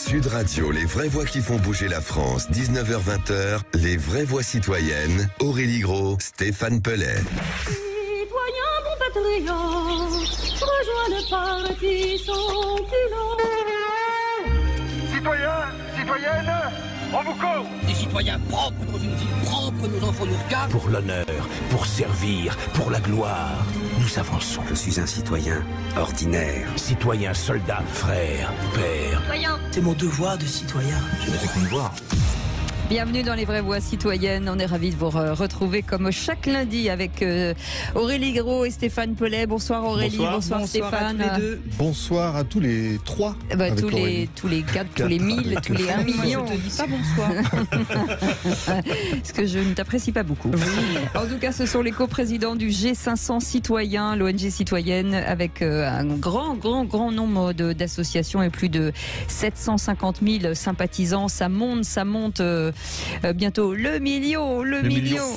Sud Radio, les vraies voix qui font bouger la France, 19h-20h, les vraies voix citoyennes, Aurélie Gros, Stéphane Pellet. Citoyens, bon patriotes, rejoins le parti sans culot. Citoyens, citoyennes, on vous court. Des citoyens propres dans une ville propre, nos enfants nous regardent. Pour l'honneur, pour servir, pour la gloire, nous avançons. Je suis un citoyen ordinaire. Citoyen, soldat, frère, père. Citoyens. C'est mon devoir de citoyen. Je n'ai qu'une voix. Bienvenue dans les vraies voix citoyennes. On est ravis de vous retrouver comme chaque lundi avec Aurélie Gros et Stéphane Pellet. Bonsoir Aurélie, bonsoir Stéphane. À tous les deux. Bonsoir à tous les trois. Tous les 4, tous les 1000, tous les 1 million. Moi, je te dis pas bonsoir. Parce que je ne t'apprécie pas beaucoup. En tout cas, ce sont les coprésidents du G500 citoyens, l'ONG citoyenne, avec un grand nombre d'associations et plus de 750 000 sympathisants. Ça monte. Bientôt le million.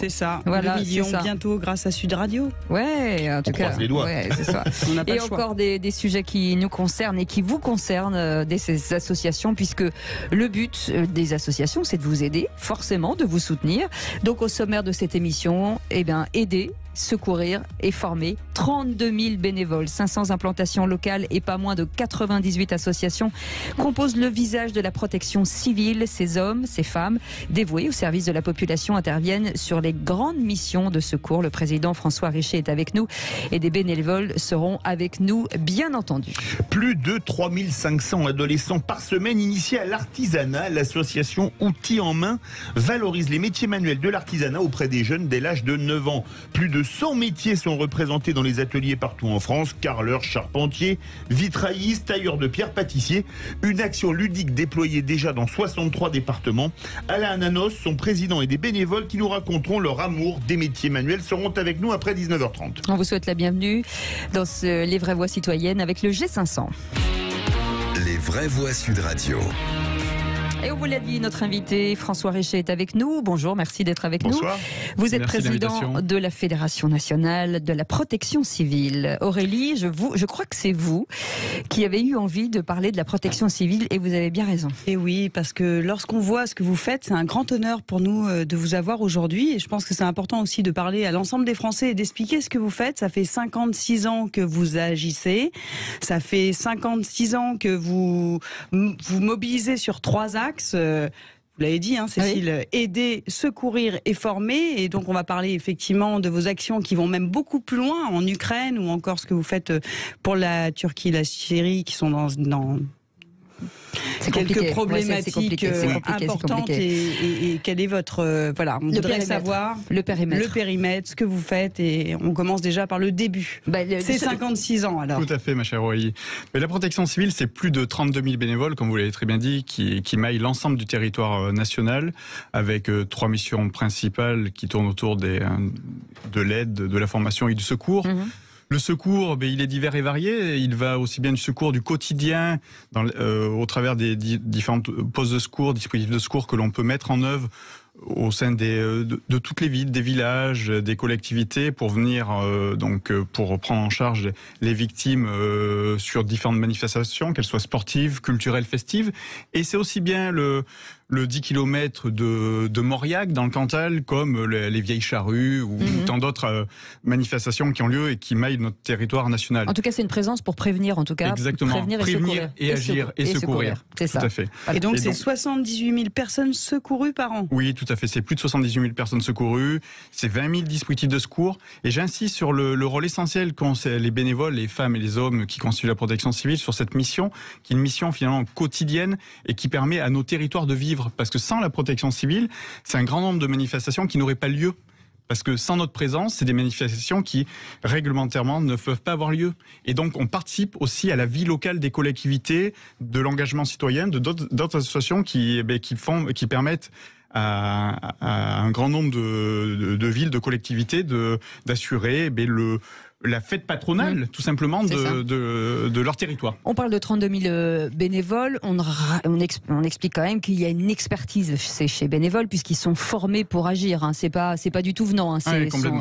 C'est ça. Voilà, le million c'est ça. Bientôt grâce à Sud Radio. Ouais, en tout cas. croise les doigts. Ouais, c'est ça. On n'a pas Et le choix. encore des sujets qui nous concernent et qui vous concernent, ces associations, puisque le but des associations, c'est de vous aider, forcément, de vous soutenir. Donc au sommaire de cette émission, aider, secourir et former 32 000 bénévoles, 500 implantations locales et pas moins de 98 associations composent le visage de la protection civile. Ces hommes, ces femmes dévoués au service de la population interviennent sur les grandes missions de secours. Le président François Richer est avec nous et des bénévoles seront avec nous, bien entendu. Plus de 3500 adolescents par semaine initiés à l'artisanat. L'association Outils en main valorise les métiers manuels de l'artisanat auprès des jeunes dès l'âge de 9 ans. Plus de 100 métiers sont représentés dans les ateliers partout en France. Carreleurs, charpentiers, vitraillistes, tailleurs de pierre, pâtissiers. Une action ludique déployée déjà dans 63 départements. Alain Ananos, son président, et des bénévoles qui nous raconteront leur amour des métiers manuels seront avec nous après 19h30. On vous souhaite la bienvenue dans les vraies voix citoyennes avec le G500. Les vraies voix Sud Radio. Et on vous l'a dit, notre invité François Richer est avec nous. Bonjour, merci d'être avec Bonsoir. nous. Vous êtes Merci de président l'invitation. de la Fédération nationale de la protection civile. Aurélie, je crois que c'est vous qui avez eu envie de parler de la protection civile et vous avez bien raison. Et oui, parce que lorsqu'on voit ce que vous faites, c'est un grand honneur pour nous de vous avoir aujourd'hui. Et je pense que c'est important aussi de parler à l'ensemble des Français et d'expliquer ce que vous faites. Ça fait 56 ans que vous agissez. Ça fait 56 ans que vous mobilisez sur 3 axes. Vous l'avez dit, Cécile, aider, secourir et former. Et donc, on va parler effectivement de vos actions qui vont même beaucoup plus loin en Ukraine ou encore ce que vous faites pour la Turquie, la Syrie, qui sont dans C'est quelques compliqué. problématiques C'est compliqué. importantes. Et quel est votre... voilà, on voudrait savoir le périmètre, ce que vous faites. Et on commence déjà par le début. C'est 56 ans alors. Tout à fait, ma chère Aurélie. Mais la protection civile, c'est plus de 32 000 bénévoles, comme vous l'avez très bien dit, qui maillent l'ensemble du territoire national, avec 3 missions principales qui tournent autour de l'aide, de la formation et du secours. Le secours, il est divers et varié. Il va aussi bien du secours du quotidien, au travers des différentes postes de secours, dispositifs de secours que l'on peut mettre en œuvre au sein de toutes les villes, des villages, des collectivités, pour venir pour prendre en charge les victimes sur différentes manifestations, qu'elles soient sportives, culturelles, festives. Et c'est aussi bien le 10 km de Mauriac dans le Cantal, comme les vieilles charrues ou tant d'autres manifestations qui ont lieu et qui maillent notre territoire national. En tout cas, c'est une présence pour prévenir, en tout cas. Exactement. Prévenir et agir et secourir. C'est ça. Tout à fait. Et donc, c'est 78 000 personnes secourues par an. Oui, tout à fait. C'est plus de 78 000 personnes secourues. C'est 20 000 dispositifs de secours. Et j'insiste sur le rôle essentiel qu'ont les bénévoles, les femmes et les hommes qui constituent la protection civile sur cette mission, qui est une mission finalement quotidienne et qui permet à nos territoires de vivre. Parce que sans la protection civile, c'est un grand nombre de manifestations qui n'auraient pas lieu. Parce que sans notre présence, c'est des manifestations qui, réglementairement, ne peuvent pas avoir lieu. Et donc, on participe aussi à la vie locale des collectivités, de l'engagement citoyen, d'autres associations qui permettent à un grand nombre de villes, de collectivités, d'assurer la fête patronale, tout simplement, de leur territoire. On parle de 32 000 bénévoles. On explique quand même qu'il y a une expertise chez bénévoles puisqu'ils sont formés pour agir. Hein. C'est pas du tout venant. Hein.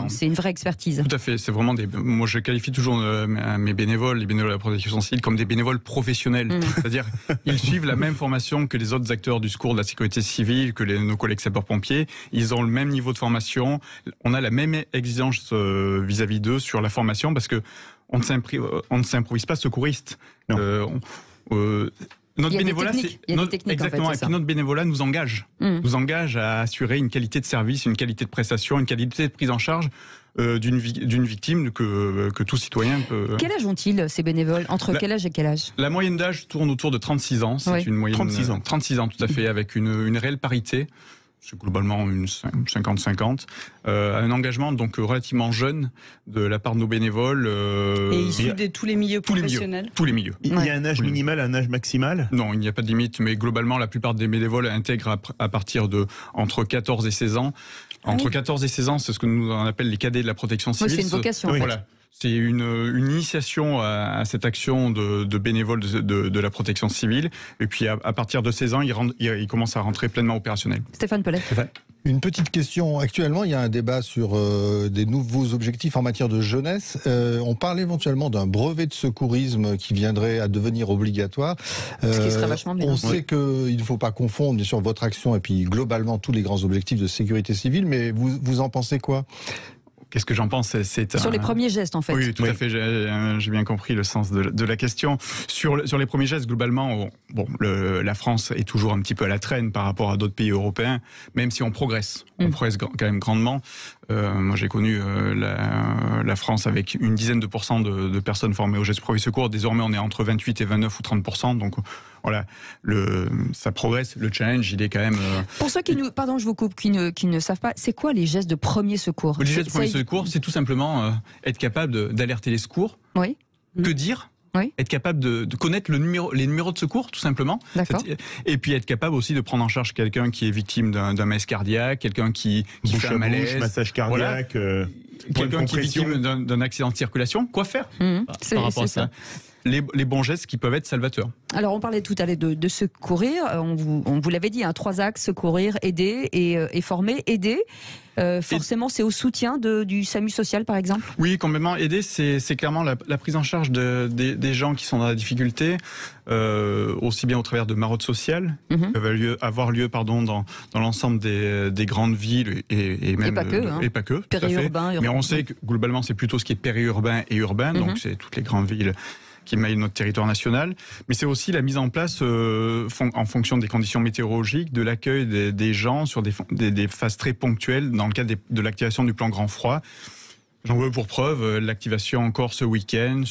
C'est une vraie expertise. Tout à fait. C'est vraiment moi, je qualifie toujours mes bénévoles, les bénévoles de la protection civile, comme des bénévoles professionnels. C'est-à-dire, ils suivent la même formation que les autres acteurs du secours, de la sécurité civile, que nos collègues sapeurs-pompiers. Ils ont le même niveau de formation. On a la même exigence vis-à-vis d'eux sur la formation parce que on ne s'improvise pas secouriste. Notre bénévolat, exactement. Et puis notre bénévolat nous engage à assurer une qualité de service, une qualité de prestation, une qualité de prise en charge d'une victime que tout citoyen peut. Quel âge ont-ils ces bénévoles? Entre quel âge et quel âge? La moyenne d'âge tourne autour de 36 ans. C'est une moyenne 36 ans, tout à fait, avec une réelle parité. C'est globalement une 50-50. Un engagement donc relativement jeune de la part de nos bénévoles. Et issus de tous les milieux professionnels. Tous les milieux. Il y a un âge minimal, un âge maximal? Non, il n'y a pas de limite, mais globalement, la plupart des bénévoles intègrent à partir de entre 14 et 16 ans. Entre 14 et 16 ans, c'est ce que nous on appelle les cadets de la protection civile. C'est une vocation. Voilà. C'est une initiation à cette action de bénévoles de la protection civile. Et puis à partir de 16 ans, ils commencent à rentrer pleinement opérationnels. Stéphane Pellet. Une petite question. Actuellement, il y a un débat sur des nouveaux objectifs en matière de jeunesse. On parle éventuellement d'un brevet de secourisme qui viendrait à devenir obligatoire. Ce qui serait vachement bien. On sait qu'il ne faut pas confondre, bien sûr, votre action et puis globalement tous les grands objectifs de sécurité civile. Mais vous en pensez quoi ? Qu'est-ce que j'en pense? Sur les premiers gestes, en fait. Oui, tout à fait. J'ai bien compris le sens de la question. Sur les premiers gestes, globalement, la France est toujours un petit peu à la traîne par rapport à d'autres pays européens, même si on progresse. On progresse quand même grandement. Moi, j'ai connu la France avec une dizaine de pourcents de personnes formées aux gestes premiers secours. Désormais, on est entre 28 et 29 ou 30%. Donc, voilà, ça progresse. Le challenge, il est quand même... Pour ceux pardon, je vous coupe, qui ne savent pas, c'est quoi les gestes de premier secours? Les gestes de premier secours, c'est tout simplement être capable d'alerter les secours. Oui. Que dire? Oui. Être capable de connaître les numéros de secours, tout simplement. D'accord. Et puis être capable aussi de prendre en charge quelqu'un qui est victime d'un malaise cardiaque, quelqu'un qui fait un malaise, massage cardiaque, quelqu'un qui est victime d'un accident de circulation. Quoi faire par rapport à ça? Les bons gestes qui peuvent être salvateurs. Alors on parlait tout à l'heure de secourir, on vous l'avait dit, 3 axes, secourir, aider et former. Aider, forcément c'est au soutien du SAMU social par exemple? Oui, complètement. Aider, c'est clairement la prise en charge des gens qui sont dans la difficulté, aussi bien au travers de maraudes sociales, qui peuvent avoir lieu dans l'ensemble des grandes villes et même et pas que, périurbain, urbain. Mais on sait que globalement c'est plutôt ce qui est périurbain et urbain, donc c'est toutes les grandes villes qui maillent notre territoire national, mais c'est aussi la mise en place en fonction des conditions météorologiques, de l'accueil des gens sur des phases très ponctuelles dans le cadre de l'activation du plan Grand Froid. J'en veux pour preuve l'activation encore ce week-end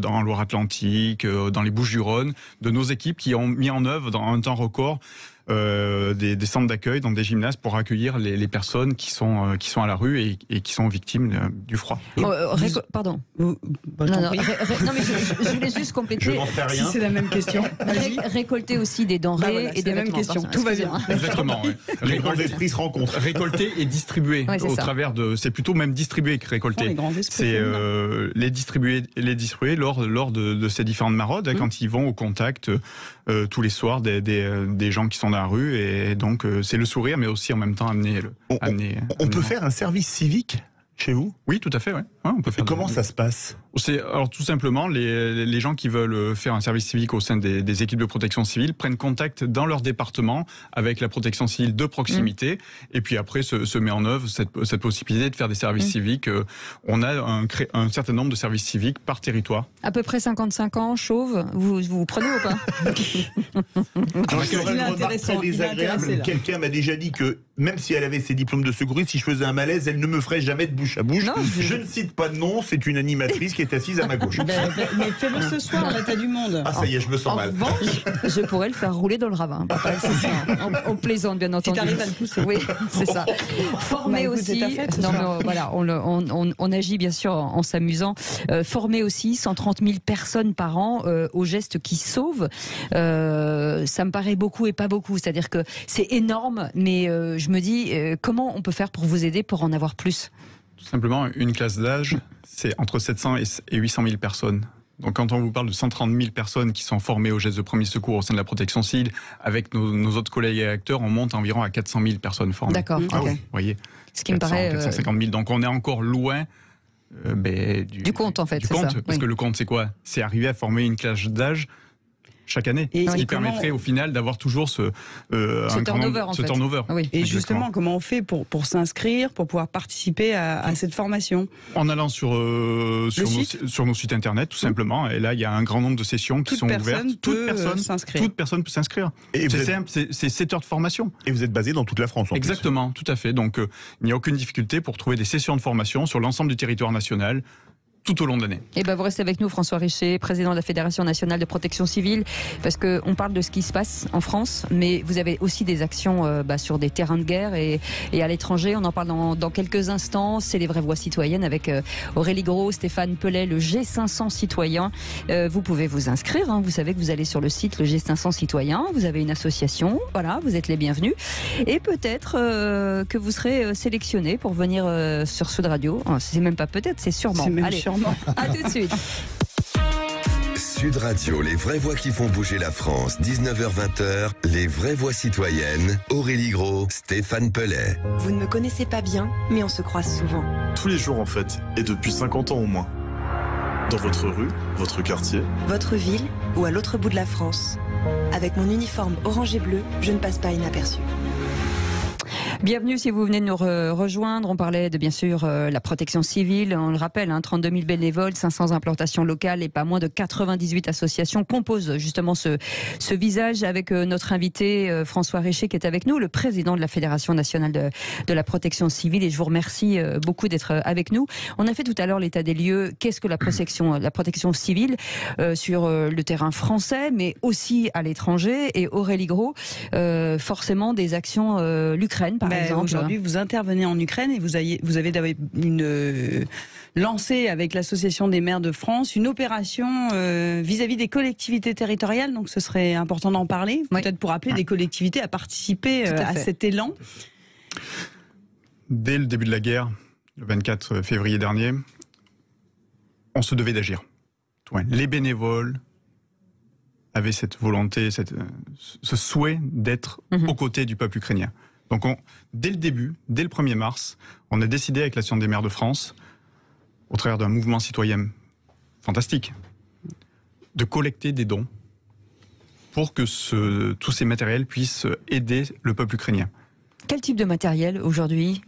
dans Loire-Atlantique, dans les Bouches-du-Rhône, de nos équipes qui ont mis en œuvre dans un temps record des centres d'accueil, dans des gymnases pour accueillir les personnes qui sont à la rue et qui sont victimes du froid. Pardon. Non, mais je voulais juste compléter. Je n'en fais rien. Si c'est la même question. Récolter aussi des denrées et des mêmes questions. Tout va bien. Exactement. Oui. Les grands esprits se rencontrent. Récolter et distribuer au travers de. C'est plutôt même distribuer que récolter. C'est les distribuer lors de ces différentes maraudes quand ils vont au contact tous les soirs des gens qui sont dans la rue, et donc c'est le sourire, mais aussi en même temps amener. On peut faire un service civique chez vous? Oui, tout à fait. Ouais, on peut faire. Comment ça se passe? Alors tout simplement, les gens qui veulent faire un service civique au sein des équipes de protection civile prennent contact dans leur département avec la protection civile de proximité, et puis après se met en œuvre cette possibilité de faire des services civiques. On a un certain nombre de services civiques par territoire. À peu près 55 ans, chauve, vous prenez ou pas? C'est une remarque très désagréable. Quelqu'un m'a déjà dit que même si elle avait ses diplômes de secouriste, si je faisais un malaise, elle ne me ferait jamais de bouche à bouche. Non, je ne cite pas de nom, c'est une animatrice qui est assise à ma gauche. Mais fais-le ce soir, là, t'as du monde. Ah, ça y est, je me sens mal. En revanche, je pourrais le faire rouler dans le ravin. On plaisante, bien entendu. Si t'arrives à le pousser. Oui, c'est ça. Former aussi. Non, mais voilà, on agit bien sûr en s'amusant. Former aussi 130 000 personnes par an aux gestes qui sauvent. Ça me paraît beaucoup et pas beaucoup. C'est-à-dire que c'est énorme, mais je me dis, comment on peut faire pour vous aider pour en avoir plus? Tout simplement, une classe d'âge, c'est entre 700 et 800 000 personnes. Donc quand on vous parle de 130 000 personnes qui sont formées aux gestes de premier secours au sein de la protection civile, avec nos autres collègues et acteurs, on monte environ à 400 000 personnes formées. D'accord. Ah ok. oui, vous voyez, Ce qui me paraît 450 000. Donc on est encore loin du compte, en fait. Du c'est compte, ça, parce oui. que le compte, c'est quoi? C'est arriver à former une classe d'âge chaque année. Et Ce qui comment- permettrait au final d'avoir toujours ce turnover, en fait. turnover. Ah oui. Et Exactement. justement, comment on fait pour s'inscrire, pour pouvoir participer à cette formation? En allant sur nos sites internet, tout simplement. Et là, il y a un grand nombre de sessions qui Toute sont personne ouvertes. peut s'inscrire. Toute personne peut s'inscrire. Et C'est vous êtes- simple, c'est 7 heures de formation. Et vous êtes basé dans toute la France, en Exactement, tout à fait. Donc, il n'y a aucune difficulté pour trouver des sessions de formation sur l'ensemble du territoire national, tout au long de l'année. Et ben vous restez avec nous, François Richer, président de la Fédération nationale de protection civile, parce qu'on parle de ce qui se passe en France, mais vous avez aussi des actions sur des terrains de guerre et à l'étranger. On en parle dans quelques instants. C'est les vraies voix citoyennes avec Aurélie Gros, Stéphane Pellet, le G500 citoyen. Vous pouvez vous inscrire. Hein. Vous savez que vous allez sur le site le G500 citoyen. Vous avez une association. Voilà, vous êtes les bienvenus. Et peut-être que vous serez sélectionné pour venir sur Sud Radio. Oh, c'est même pas peut-être, c'est sûrement. C'est même Allez. sûrement. À tout de suite. Sud Radio, les vraies voix qui font bouger la France, 19h-20h, les vraies voix citoyennes, Aurélie Gros, Stéphane Pellet. Vous ne me connaissez pas bien, mais on se croise souvent. Tous les jours en fait, et depuis 50 ans au moins. Dans votre rue, votre quartier. Votre ville ou à l'autre bout de la France. Avec mon uniforme orange et bleu, je ne passe pas inaperçu. Bienvenue si vous venez de nous rejoindre. On parlait de bien sûr la protection civile. On le rappelle, 32 000 bénévoles, 500 implantations locales et pas moins de 98 associations composent justement ce visage avec notre invité François Richer qui est avec nous, le président de la Fédération nationale de la protection civile. Et je vous remercie beaucoup d'être avec nous. On a fait tout à l'heure l'état des lieux. Qu'est-ce que la protection civile sur le terrain français, mais aussi à l'étranger. Et Aurélie Gros, forcément des actions l'Ukraine par exemple. Aujourd'hui, vous intervenez en Ukraine et vous avez lancé avec l'Association des maires de France une opération vis-à-vis des collectivités territoriales. Donc, ce serait important d'en parler, peut-être pour appeler des collectivités à participer à cet élan. Dès le début de la guerre, le 24 février dernier, on se devait d'agir. Les bénévoles avaient cette volonté, ce souhait d'être aux côtés du peuple ukrainien. Donc dès le début, dès le 1er mars, on a décidé avec l'Association des maires de France, au travers d'un mouvement citoyen fantastique, de collecter des dons pour que tous ces matériels puissent aider le peuple ukrainien. Quel type de matériel aujourd'hui ?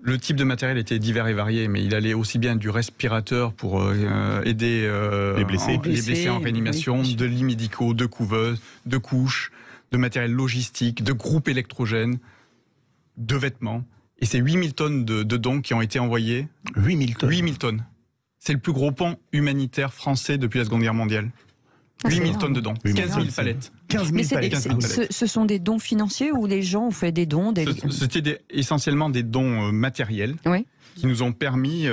Le type de matériel était divers et varié, mais il allait aussi bien du respirateur pour aider les blessés en réanimation, de lits médicaux, de couveuses, de couches, de matériel logistique, de groupes électrogènes, de vêtements. Et c'est 8000 tonnes de dons qui ont été envoyés. 8000 tonnes 8000 tonnes. C'est le plus gros pont humanitaire français depuis la Seconde Guerre mondiale. 8000 tonnes de dons, 15 000 palettes. 15 000 palettes. Ce sont des dons financiers ou les gens ont fait des dons C'était essentiellement des dons matériels qui nous ont permis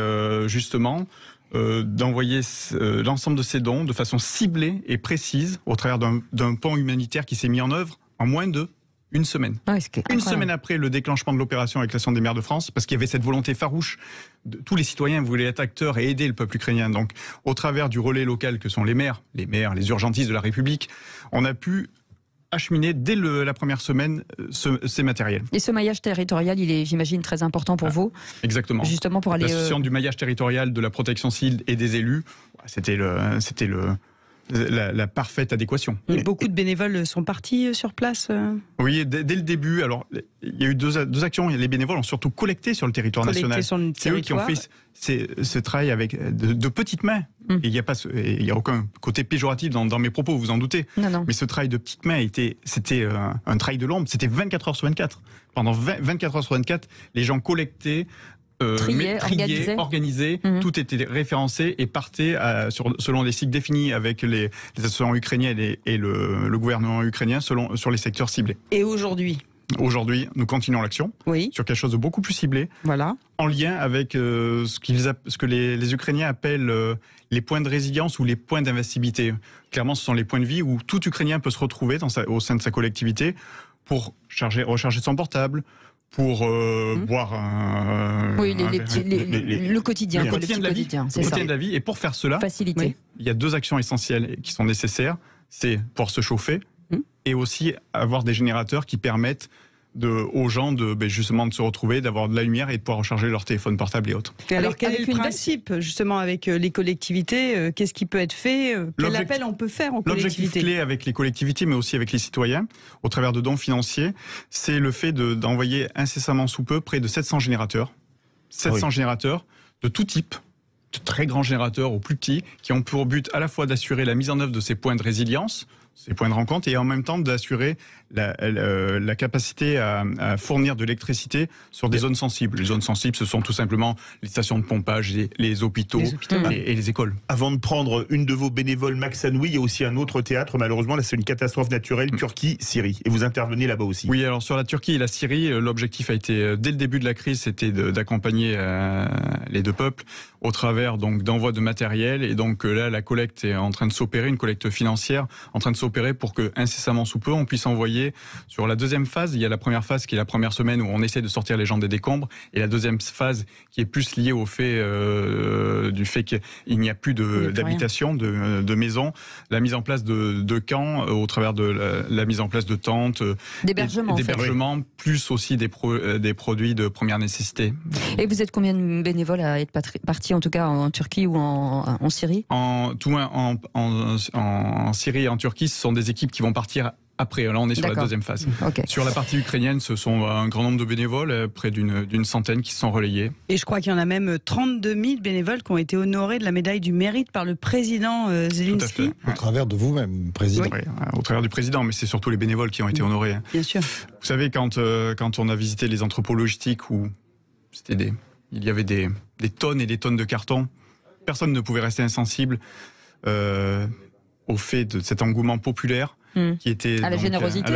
justement d'envoyer l'ensemble de ces dons de façon ciblée et précise au travers d'un pont humanitaire qui s'est mis en œuvre en moins d'une semaine. Une semaine après le déclenchement de l'opération avec l'Association des maires de France, parce qu'il y avait cette volonté farouche, tous les citoyens voulaient être acteurs et aider le peuple ukrainien. Donc, au travers du relais local que sont les maires, les urgentistes de la République, on a pu acheminer dès la première semaine ces matériels. Et ce maillage territorial, il est, j'imagine, très important pour vous. Exactement. Justement pour aller. L'association du maillage territorial de la protection civile et des élus, c'était la parfaite adéquation. Et beaucoup de bénévoles sont partis sur place. Oui, dès le début. Alors, il y a eu deux actions. Les bénévoles ont surtout collecté sur le territoire national. C'est eux qui ont fait ce travail avec de petites mains. Et il n'y a aucun côté péjoratif dans mes propos, vous vous en doutez. Non. Mais ce travail de petites mains c'était un travail de l'ombre. C'était 24 heures sur 24. Pendant 24 heures sur 24, les gens collectaient. Trier, organisé, tout était référencé et partait selon les cycles définis avec les associations ukrainiennes et le gouvernement ukrainien sur les secteurs ciblés. Et aujourd'hui, nous continuons l'action sur quelque chose de beaucoup plus ciblé, en lien avec ce que les Ukrainiens appellent les points de résilience ou les points d'investibilité. Clairement, ce sont les points de vie où tout Ukrainien peut se retrouver au sein de sa collectivité pour recharger son portable, pour boire le quotidien, le quotidien de la vie, c'est ça. de la vie. Et pour faire cela, il y a 2 actions essentielles qui sont nécessaires. C'est pouvoir se chauffer et aussi avoir des générateurs qui permettent aux gens justement de se retrouver, d'avoir de la lumière et de pouvoir recharger leur téléphone portable et autres. Alors quel est le principe justement avec les collectivités? Qu'est-ce qui peut être fait? Quel appel on peut faire aux collectivités? L'objectif clé avec les collectivités mais aussi avec les citoyens au travers de dons financiers, c'est le fait d'envoyer incessamment sous peu près de 700 générateurs. 700 générateurs de tout type, de très grands générateurs aux plus petits, qui ont pour but à la fois d'assurer la mise en œuvre de ces points de résilience, ces points de rencontre, et en même temps d'assurer la capacité à fournir de l'électricité sur des zones sensibles. Les zones sensibles, ce sont tout simplement les stations de pompage, les hôpitaux et les écoles. Avant de prendre une de vos bénévoles, Max Anoui, il y a aussi un autre théâtre, malheureusement, là c'est une catastrophe naturelle, Turquie, Syrie. Et vous intervenez là-bas aussi. Oui, alors sur la Turquie et la Syrie, l'objectif a été, dès le début de la crise, c'était d'accompagner les 2 peuples au travers d'envoi de matériel. Et donc là, la collecte est en train de s'opérer, une collecte financière en train de s'opérer pour que, incessamment sous peu, on puisse envoyer sur la 2e phase. Il y a la première phase qui est la première semaine où on essaie de sortir les gens des décombres, et la 2e phase qui est plus liée au fait du fait qu'il n'y a plus d'habitation, de maisons, la mise en place de camps au travers de la mise en place de tentes, d'hébergements, plus aussi des produits de première nécessité. Et vous êtes combien de bénévoles à être partis en tout cas en Turquie ou en Syrie? En Syrie et en Turquie, ce sont des équipes qui vont partir après. Là, on est sur la 2e phase. Sur la partie ukrainienne, ce sont un grand nombre de bénévoles, près d'une centaine qui se sont relayés. Et je crois qu'il y en a même 32 000 bénévoles qui ont été honorés de la médaille du mérite par le président Zelensky. Au travers de vous-même, président. Oui, au travers du président, mais c'est surtout les bénévoles qui ont été honorés. Bien sûr. Vous savez, quand on a visité les entrepôts logistiques où il y avait des tonnes et des tonnes de cartons, personne ne pouvait rester insensible au fait de cet engouement populaire qui était à la générosité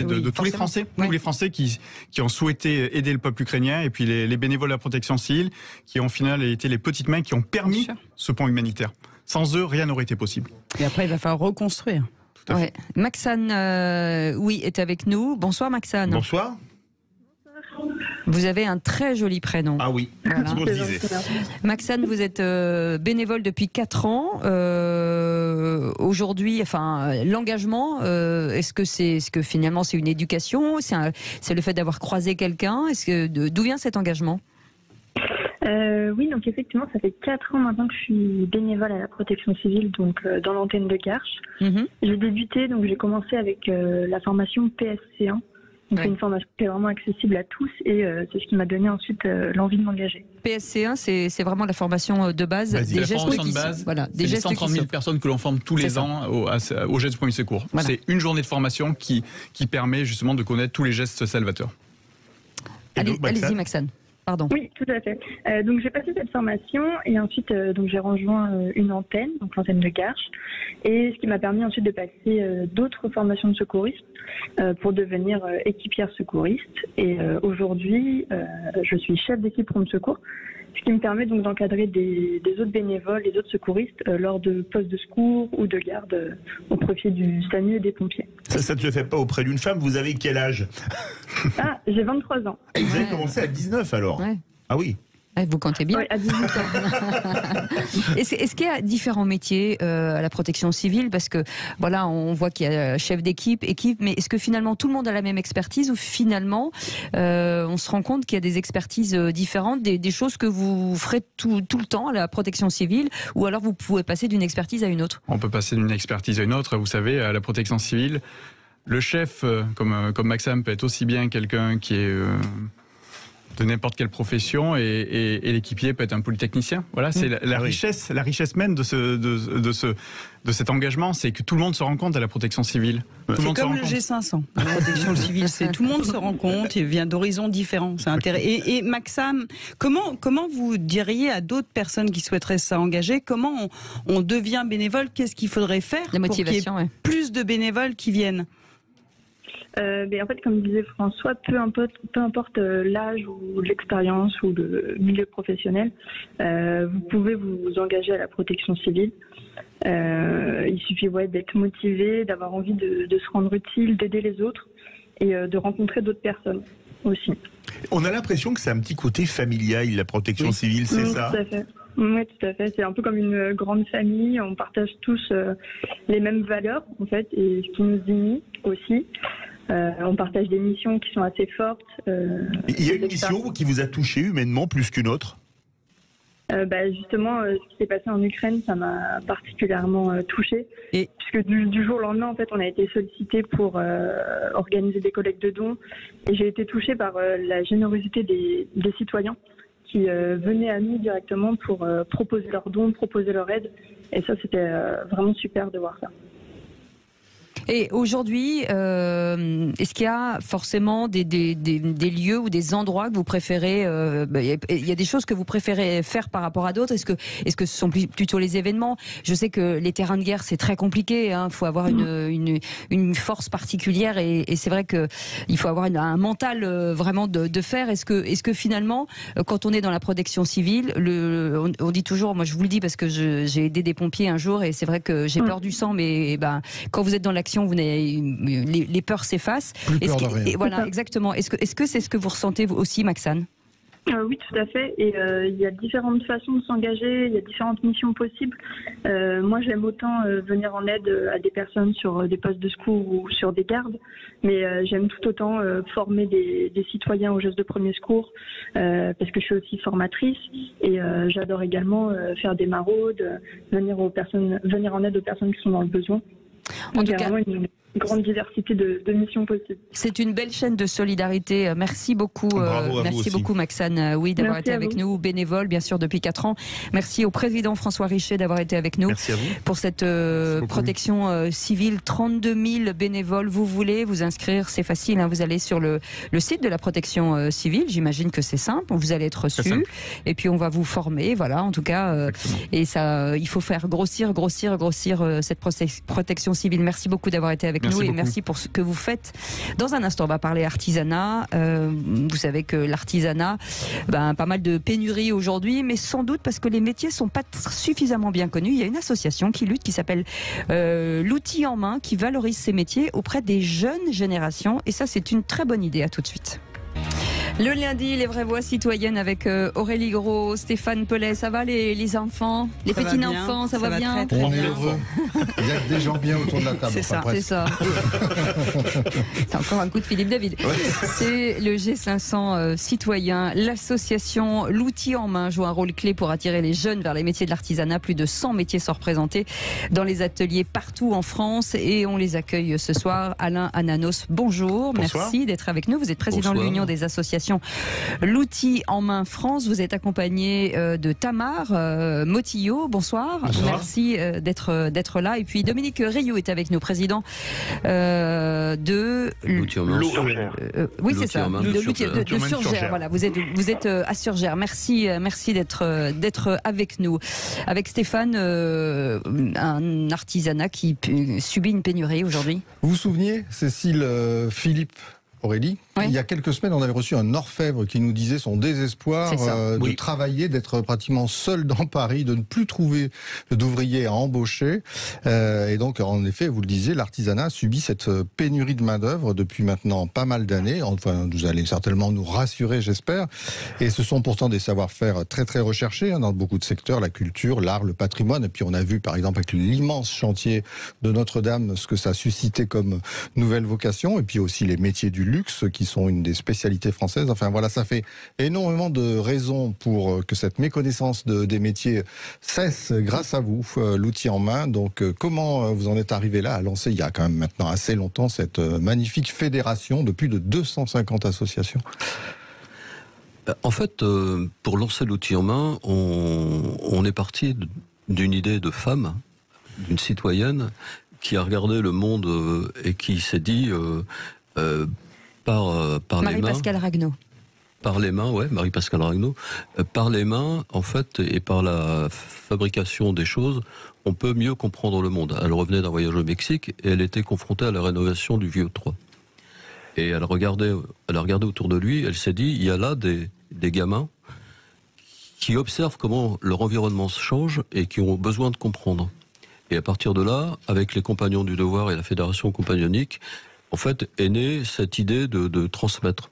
de tous les Français, tous les Français qui ont souhaité aider le peuple ukrainien, et puis les bénévoles de la protection civile qui ont au final été les petites mains qui ont permis ce pont humanitaire. Sans eux, rien n'aurait été possible. Et après, il va falloir reconstruire. Tout à fait. Maxane, est avec nous. Bonsoir Maxane. Bonsoir. Vous avez un très joli prénom. Ah oui, voilà. c'est ce qu'on disait. Maxane, vous êtes bénévole depuis 4 ans. Aujourd'hui, l'engagement, est-ce que finalement c'est une éducation? C'est le fait d'avoir croisé quelqu'un? D'où vient cet engagement? Oui, donc effectivement, ça fait 4 ans maintenant que je suis bénévole à la protection civile, donc dans l'antenne de Garches. J'ai débuté, donc j'ai commencé avec la formation PSC1. Donc c'est une formation qui est vraiment accessible à tous, et c'est ce qui m'a donné ensuite l'envie de m'engager. PSC1, c'est vraiment la formation de base, des gestes de base. Voilà, des gestes 130 000 personnes que l'on forme tous les ans aux gestes de premier secours. Voilà. C'est une journée de formation qui permet justement de connaître tous les gestes salvateurs. Allez-y Maxane. Pardon. Oui, tout à fait. Donc j'ai passé cette formation, et ensuite donc j'ai rejoint une antenne, donc l'antenne de Garches, et ce qui m'a permis ensuite de passer d'autres formations de secouristes pour devenir équipière secouriste. Et aujourd'hui, je suis chef d'équipe Prompt Secours, ce qui me permet donc d'encadrer des autres bénévoles, des autres secouristes lors de postes de secours ou de garde au profit du SAMU et des pompiers. Ça ne se fait pas auprès d'une femme. Vous avez quel âge? J'ai 23 ans. Et vous avez commencé à 19 alors? Ah oui. Vous comptez bien. Oui, à 18 ans. Est-ce qu'il y a différents métiers à la protection civile? Parce que voilà, on voit qu'il y a chef d'équipe, équipe, mais est-ce que finalement tout le monde a la même expertise, ou finalement on se rend compte qu'il y a des expertises différentes, des choses que vous ferez tout le temps à la protection civile, ou alors vous pouvez passer d'une expertise à une autre? On peut passer d'une expertise à une autre. Vous savez, à la protection civile, le chef, comme Maxime, peut être aussi bien quelqu'un qui est de n'importe quelle profession, et l'équipier peut être un polytechnicien. Voilà, c'est la richesse même de cet engagement, c'est que tout le monde se rend compte à la protection civile. C'est comme le G500. La protection civile, tout le monde se rend compte et vient d'horizons différents. C'est intéressant. Et Maxime, comment vous diriez à d'autres personnes qui souhaiteraient s'engager, comment on devient bénévole? Qu'est-ce qu'il faudrait faire pour qu'il y ait plus de bénévoles qui viennent? En fait, comme disait François, peu importe l'âge ou l'expérience ou le milieu professionnel, vous pouvez vous engager à la protection civile. Il suffit d'être motivé, d'avoir envie de se rendre utile, d'aider les autres et de rencontrer d'autres personnes. aussi. On a l'impression que c'est un petit côté familial, la protection civile, c'est ça? Tout à fait. Oui, tout à fait. C'est un peu comme une grande famille. On partage tous les mêmes valeurs, en fait, et ce qui nous unit aussi. On partage des missions qui sont assez fortes. Il y a une mission qui vous a touché humainement plus qu'une autre? Justement, ce qui s'est passé en Ukraine, ça m'a particulièrement touchée. Puisque du jour au lendemain, en fait, on a été sollicité pour organiser des collectes de dons. Et j'ai été touchée par la générosité des citoyens qui venaient à nous directement pour proposer leurs dons, proposer leur aide. Et ça, c'était vraiment super de voir ça. Et aujourd'hui, est-ce qu'il y a forcément des lieux ou des endroits que vous préférez il y a des choses que vous préférez faire par rapport à d'autres. Est-ce que ce sont plutôt les événements? Je sais que les terrains de guerre, c'est très compliqué. Il faut avoir une force particulière et c'est vrai que il faut avoir un mental vraiment de faire. Est-ce que finalement, quand on est dans la protection civile, on dit toujours, moi je vous le dis parce que j'ai aidé des pompiers un jour et c'est vrai que j'ai peur du sang, mais quand vous êtes dans l'action, vous n'avez, les peurs s'effacent. Plus peur de rien. Et voilà, exactement. Est-ce que c'est ce que vous ressentez vous aussi, Maxane? Oui, tout à fait. Et il y a différentes façons de s'engager, il y a différentes missions possibles. Moi, j'aime autant venir en aide à des personnes sur des postes de secours ou sur des gardes, mais j'aime tout autant former des citoyens aux gestes de premier secours, parce que je suis aussi formatrice et j'adore également faire des maraudes, venir en aide aux personnes qui sont dans le besoin. En tout cas, une grande diversité de missions possibles. C'est une belle chaîne de solidarité. Merci beaucoup, Maxane, d'avoir été avec nous, bénévole bien sûr depuis 4 ans. Merci au président François Richer d'avoir été avec nous pour cette protection civile. 32 000 bénévoles. Vous voulez vous inscrire, c'est facile. Vous allez sur le site de la protection civile. J'imagine que c'est simple. Vous allez être reçu et puis on va vous former. Voilà, en tout cas, et ça, il faut faire grossir cette protection civile. Merci beaucoup d'avoir été avec nous et merci pour ce que vous faites. Dans un instant, on va parler artisanat. Vous savez que l'artisanat, pas mal de pénuries aujourd'hui, mais sans doute parce que les métiers sont pas suffisamment bien connus. Il y a une association qui lutte, qui s'appelle l'outil en main, qui valorise ces métiers auprès des jeunes générations. Et ça, c'est une très bonne idée. À tout de suite. Le lundi, les vraies voix citoyennes avec Aurélie Gros, Stéphane Pellet. Ça va les enfants, les petits enfants, ça va bien. On est heureux. Il y a des gens bien autour de la table. C'est ça. C'est encore un coup de Philippe David. Ouais. C'est le G500 citoyen. L'association L'outil en main joue un rôle clé pour attirer les jeunes vers les métiers de l'artisanat. Plus de 100 métiers sont représentés dans les ateliers partout en France et on les accueille ce soir. Alain Ananos, bonjour. Bonsoir. Merci d'être avec nous. Vous êtes président de l'Union des associations L'outil en main France. Vous êtes accompagné de Tamar Motillot. Bonsoir. Merci d'être là. Et puis Dominique Rioux est avec nous, président de l'outil en main. Oui, c'est ça. De Surgère. Voilà, vous êtes à Surgère. Merci d'être avec nous. Avec Stéphane, un artisanat qui subit une pénurie aujourd'hui. Vous vous souvenez, Cécile, Philippe, Aurélie, il y a quelques semaines, on avait reçu un orfèvre qui nous disait son désespoir de travailler, d'être pratiquement seul dans Paris, de ne plus trouver d'ouvriers à embaucher. Et donc, en effet, vous le disiez, l'artisanat subit cette pénurie de main-d'œuvre depuis maintenant pas mal d'années. Enfin, vous allez certainement nous rassurer, j'espère. Et ce sont pourtant des savoir-faire très, très recherchés dans beaucoup de secteurs, la culture, l'art, le patrimoine. Et puis, on a vu, par exemple, avec l'immense chantier de Notre-Dame, ce que ça a suscité comme nouvelle vocation. Et puis aussi les métiers du luxe qui sont une des spécialités françaises. Enfin voilà, ça fait énormément de raisons pour que cette méconnaissance des métiers cesse grâce à vous, l'outil en main. Donc comment vous en êtes arrivé là à lancer, il y a quand même maintenant assez longtemps, cette magnifique fédération de plus de 250 associations? En fait, pour lancer l'outil en main, on est parti d'une idée de femme, d'une citoyenne qui a regardé le monde et qui s'est dit... par les mains. Marie-Pascale Ragnaud. Par les mains, Marie-Pascale Ragnaud. Par les mains, en fait, et par la fabrication des choses, on peut mieux comprendre le monde. Elle revenait d'un voyage au Mexique et elle était confrontée à la rénovation du Vieux Troyes. Et elle a regardé autour de lui, elle s'est dit, il y a là des gamins qui observent comment leur environnement se change et qui ont besoin de comprendre. Et à partir de là, avec les Compagnons du Devoir et la Fédération compagnonique, en fait, est née cette idée de transmettre.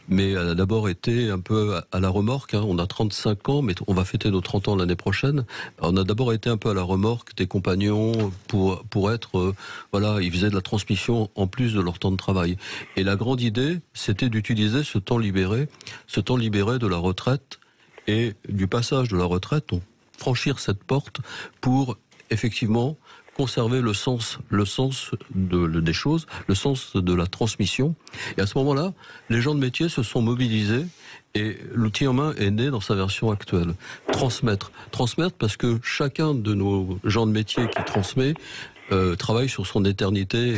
mais elle a d'abord été un peu à la remorque. On a 35 ans, mais on va fêter nos 30 ans l'année prochaine. On a d'abord été un peu à la remorque des compagnons pour être... ils faisaient de la transmission en plus de leur temps de travail. Et la grande idée, c'était d'utiliser ce temps libéré de la retraite et du passage de la retraite, donc franchir cette porte pour effectivement conserver le sens des choses, le sens de la transmission. Et à ce moment-là, les gens de métier se sont mobilisés et l'outil en main est né dans sa version actuelle. Transmettre parce que chacun de nos gens de métier qui transmet travaille sur son éternité.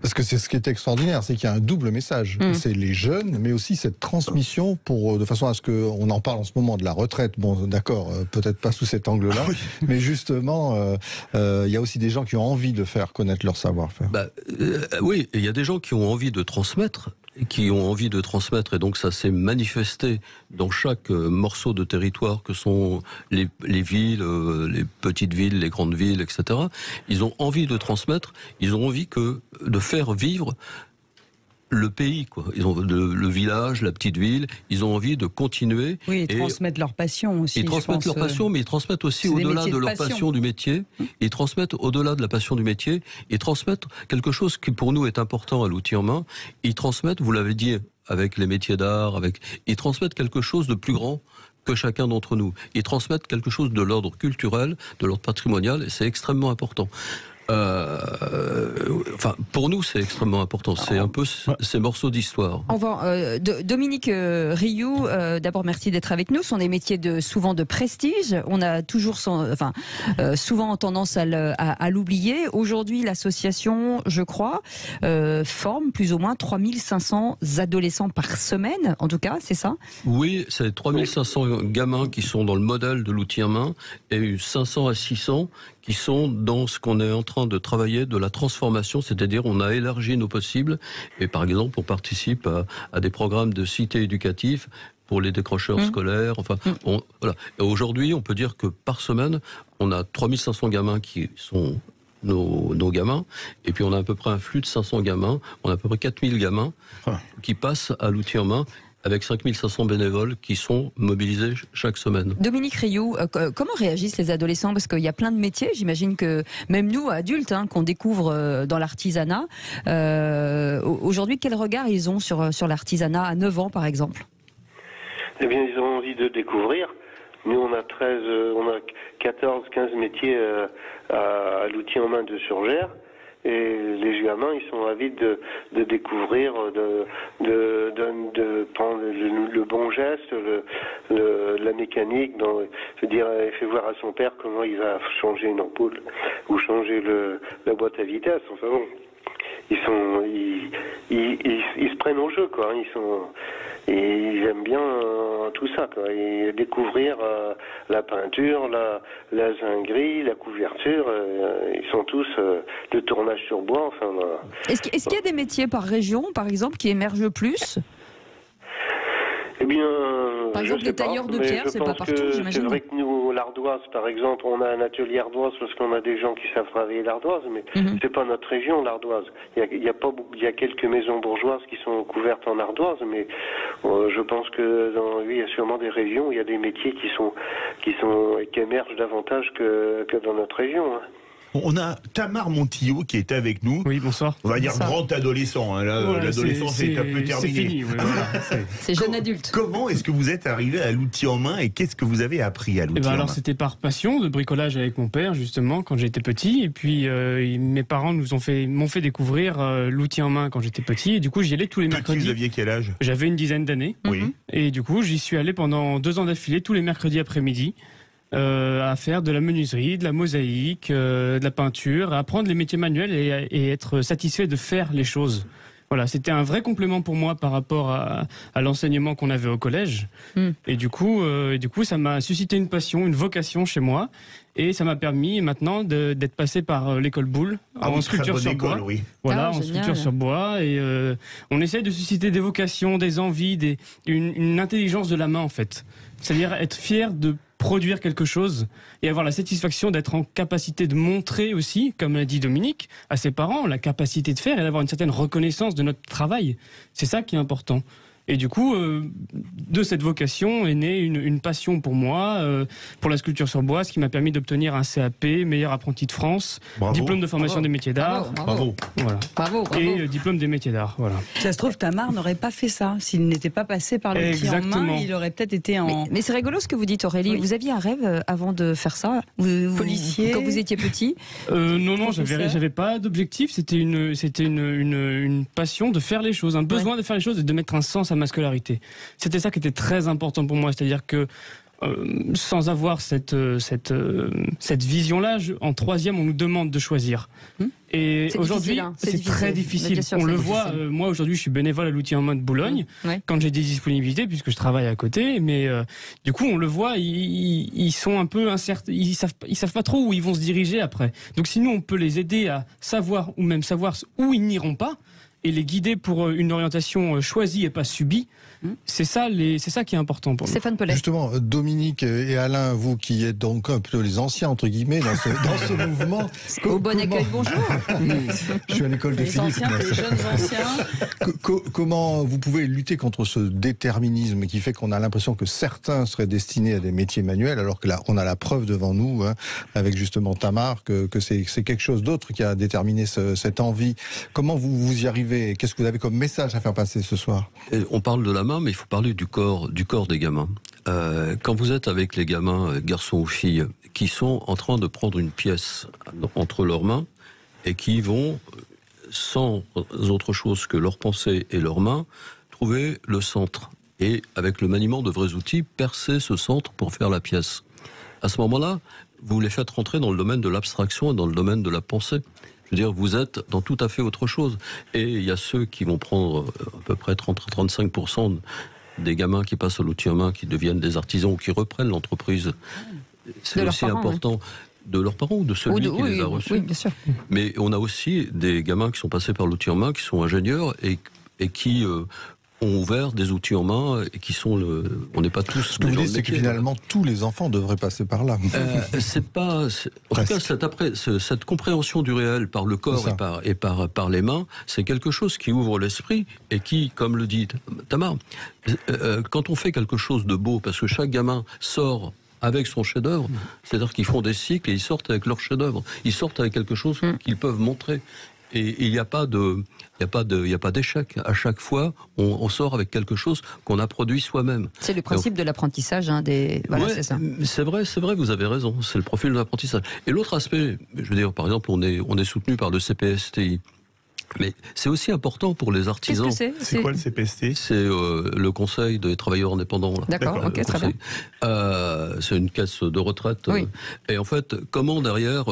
Parce que c'est ce qui est extraordinaire, c'est qu'il y a un double message. C'est les jeunes, mais aussi cette transmission de façon à ce qu'on en parle en ce moment de la retraite. Bon, d'accord, peut-être pas sous cet angle-là, mais justement, il y a aussi des gens qui ont envie de faire connaître leur savoir-faire. Oui, il y a des gens qui ont envie de transmettre. Et donc ça s'est manifesté dans chaque morceau de territoire que sont les villes, les petites villes, les grandes villes, etc. Ils ont envie de transmettre, ils ont envie de faire vivre le pays, quoi. Ils ont le village, la petite ville, ils ont envie de continuer. Oui, et transmettre leur passion aussi. Ils transmettent leur passion, mais ils transmettent aussi au-delà de leur passion du métier. Ils transmettent au-delà de la passion du métier. Ils transmettent quelque chose qui pour nous est important à l'outil en main. Ils transmettent, vous l'avez dit, avec les métiers d'art, ils transmettent quelque chose de plus grand que chacun d'entre nous. Ils transmettent quelque chose de l'ordre culturel, de l'ordre patrimonial, et c'est extrêmement important. Pour nous, c'est extrêmement important. C'est un peu ces morceaux d'histoire. Dominique Rioux, d'abord merci d'être avec nous. Ce sont des métiers souvent de prestige. On a toujours souvent tendance à l'oublier. Aujourd'hui, l'association, je crois, forme plus ou moins 3500 adolescents par semaine. En tout cas, c'est ça ? Oui, c'est 3500 gamins qui sont dans le modèle de l'outil en main et 500 à 600 qui sont dans ce qu'on est en train de travailler de la transformation, c'est-à-dire on a élargi nos possibles et par exemple on participe à des programmes de cité éducatifs pour les décrocheurs scolaires. Voilà. Et aujourd'hui, on peut dire que par semaine, on a 3500 gamins qui sont nos gamins, et puis on a à peu près un flux de 500 gamins, on a à peu près 4000 gamins qui passent à l'outil en main, avec 5500 bénévoles qui sont mobilisés chaque semaine. Dominique Rioux, comment réagissent les adolescents ? Parce qu'il y a plein de métiers, j'imagine que même nous, adultes, qu'on découvre dans l'artisanat, aujourd'hui, quel regard ils ont sur l'artisanat à 9 ans, par exemple ? Eh bien, ils ont envie de découvrir. Nous, on a 14, 15 métiers à l'outil en main de Surgères. Et les gamins, ils sont avides de découvrir, de prendre le bon geste, la mécanique. Il fait voir à son père comment il va changer une ampoule ou changer la boîte à vitesse. Enfin bon, ils se prennent au jeu, quoi. Ils aiment bien tout ça, quoi. Et découvrir la peinture, la zinguerie, la couverture. Ils sont tous le tournage sur bois. Enfin, Est-ce qu'il y a des métiers par région, par exemple, qui émergent plus ? Eh bien, par exemple, les tailleurs de pierre, c'est pas partout, j'imagine. C'est vrai que nous, l'ardoise, par exemple, on a un atelier ardoise parce qu'on a des gens qui savent travailler l'ardoise, mais c'est pas notre région, l'ardoise. Il y a quelques maisons bourgeoises qui sont couvertes en ardoise, mais je pense que il y a sûrement des régions où il y a des métiers qui émergent davantage que dans notre région. On a Tamar Montillot qui est avec nous. Oui, bonsoir. On va dire grand adolescent. Là, voilà, l'adolescence est un peu terminée. C'est fini. Oui, voilà, c'est jeune adulte. Comment est-ce que vous êtes arrivé à l'outil en main et qu'est-ce que vous avez appris à l'outil en main ? Alors, c'était par passion de bricolage avec mon père, justement, quand j'étais petit. Et puis, mes parents m'ont fait découvrir l'outil en main quand j'étais petit. Et du coup, j'y allais tous les mercredis. Vous aviez quel âge ? J'avais une dizaine d'années. Oui. Et du coup, j'y suis allé pendant 2 ans d'affilée, tous les mercredis après-midi. À faire de la menuiserie, de la mosaïque, de la peinture, à apprendre les métiers manuels et être satisfait de faire les choses. Voilà, c'était un vrai complément pour moi par rapport à l'enseignement qu'on avait au collège. Et du coup, ça m'a suscité une passion, une vocation chez moi. Et ça m'a permis maintenant d'être passé par l'école Boulle en sculpture sur bois. Oui. Voilà, en sculpture sur bois. Et on essaie de susciter des vocations, des envies, une intelligence de la main en fait. C'est-à-dire être fier de produire quelque chose et avoir la satisfaction d'être en capacité de montrer aussi, comme l'a dit Dominique, à ses parents, la capacité de faire et d'avoir une certaine reconnaissance de notre travail. C'est ça qui est important. Et du coup, de cette vocation est née une passion pour moi, pour la sculpture sur bois, ce qui m'a permis d'obtenir un CAP, meilleur apprenti de France, diplôme de formation des métiers d'art. Bravo. Voilà. Bravo. Et diplôme des métiers d'art. Voilà. Ça se trouve, Tamar n'aurait pas fait ça. S'il n'était pas passé par l'outil en main, il aurait peut-être été en... Mais c'est rigolo ce que vous dites, Aurélie. Oui. Vous aviez un rêve avant de faire ça, policier, quand vous étiez petit? Non, j'avais pas d'objectif. C'était une passion de faire les choses, un besoin de faire les choses et de mettre un sens à ma scolarité. C'était ça qui était très important pour moi, c'est-à-dire que sans avoir cette vision-là, en troisième, on nous demande de choisir. Et aujourd'hui, c'est très difficile. On le voit, moi aujourd'hui, je suis bénévole à l'outil en main de Boulogne, quand j'ai des disponibilités, puisque je travaille à côté, mais du coup, on le voit, ils sont un peu incertains, ils savent pas trop où ils vont se diriger après. Donc si nous, on peut les aider à savoir, ou même savoir où ils n'iront pas, et les guider pour une orientation choisie et pas subie, c'est ça qui est important pour nous. Stéphane Pellet. Justement, Dominique et Alain, vous qui êtes donc un peu les anciens, entre guillemets, dans ce mouvement. Au bon accueil, bonjour. Je suis à l'école de Philippe. Les jeunes anciens. Comment vous pouvez lutter contre ce déterminisme qui fait qu'on a l'impression que certains seraient destinés à des métiers manuels, alors que là, on a la preuve devant nous, avec justement Tamar, que c'est quelque chose d'autre qui a déterminé cette envie. Comment vous y arrivez? Qu'est-ce que vous avez comme message à faire passer ce soir? On parle de la main, mais il faut parler du corps des gamins. Quand vous êtes avec les gamins, garçons ou filles, qui sont en train de prendre une pièce entre leurs mains et qui vont, sans autre chose que leur pensée et leurs mains, trouver le centre. Et avec le maniement de vrais outils, percer ce centre pour faire la pièce. À ce moment-là, vous les faites rentrer dans le domaine de l'abstraction et dans le domaine de la pensée. Je veux dire, vous êtes dans tout à fait autre chose. Et il y a ceux qui vont prendre à peu près 30-35% des gamins qui passent à l'outil en main, qui deviennent des artisans ou qui reprennent l'entreprise. C'est aussi important de leurs parents ou de celui qui les a reçus. Oui, bien sûr. Mais on a aussi des gamins qui sont passés par l'outil en main, qui sont ingénieurs et qui ont ouvert des outils en main et qui sont on n'est pas tous. Ce que vous dites, c'est que finalement tous les enfants devraient passer par là. En tout cas, cette compréhension du réel par le corps et par les mains, c'est quelque chose qui ouvre l'esprit et qui, comme le dit Tamar, quand on fait quelque chose de beau, parce que chaque gamin sort avec son chef-d'œuvre, c'est-à-dire qu'ils font des cycles et ils sortent avec leur chef-d'œuvre, ils sortent avec quelque chose qu'ils peuvent montrer. Et il n'y a pas d'échec. À chaque fois, on sort avec quelque chose qu'on a produit soi-même. C'est le principe de l'apprentissage. Voilà, c'est ça. C'est vrai, vous avez raison. C'est le profil de l'apprentissage. Et l'autre aspect, je veux dire, par exemple, on est soutenu par le CPSTI. Mais c'est aussi important pour les artisans. Qu'est-ce que c'est ? C'est quoi le CPST ? C'est le Conseil des travailleurs indépendants. Là. D'accord, ok, très bien. C'est une caisse de retraite. Oui. Et en fait, comment derrière,